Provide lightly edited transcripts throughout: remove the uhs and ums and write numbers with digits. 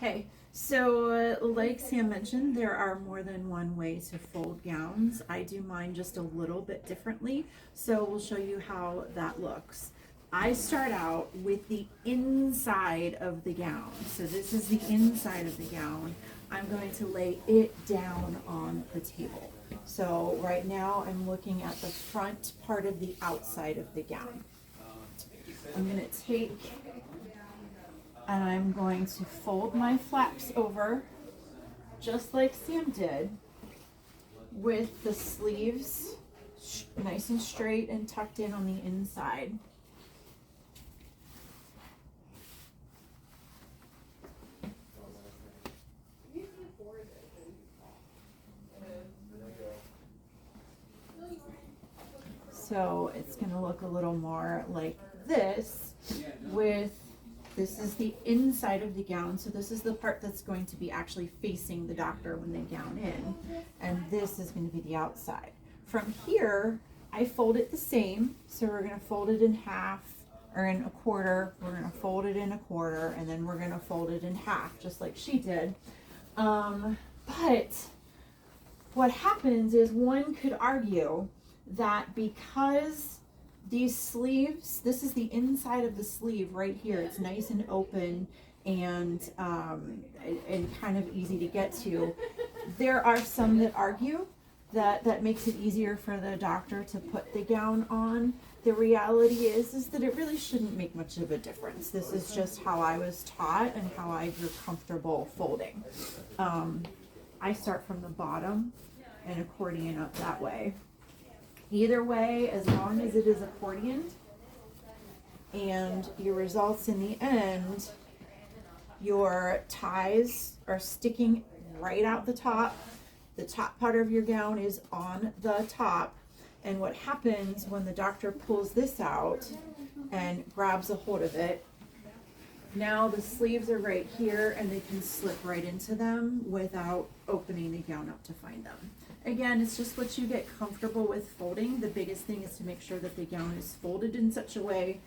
Okay, so like Sam mentioned, there are more than one way to fold gowns. I do mine just a little bit differently, so we'll show you how that looks. I start out with the inside of the gown. So this is the inside of the gown. I'm going to lay it down on the table. So right now I'm looking at the front part of the outside of the gown. I'm going to take and I'm going to fold my flaps over just like Sam did, with the sleeves nice and straight and tucked in on the inside. So it's going to look a little more like this, with this is the inside of the gown, so this is the part that's going to be actually facing the doctor when they gown in, and this is going to be the outside. From here, I fold it the same, so we're going to fold it in half, or in a quarter, we're going to fold it in a quarter, and then we're going to fold it in half, just like she did. But what happens is one could argue that because these sleeves, this is the inside of the sleeve right here, it's nice and open and kind of easy to get to. There are some that argue that that makes it easier for the doctor to put the gown on. The reality is that it really shouldn't make much of a difference. This is just how I was taught and how I grew comfortable folding. I start from the bottom and accordion up that way. Either way, as long as it is accordioned and your results in the end, your ties are sticking right out the top part of your gown is on the top, and what happens when the doctor pulls this out and grabs a hold of it, now the sleeves are right here and they can slip right into them without opening the gown up to find them. Again, it's just what you get comfortable with folding. The biggest thing is to make sure that the gown is folded in such a way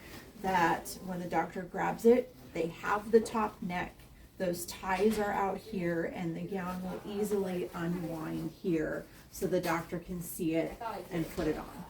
that when the doctor grabs it, they have the top neck, those ties are out here, and the gown will easily unwind here so the doctor can see it and put it on.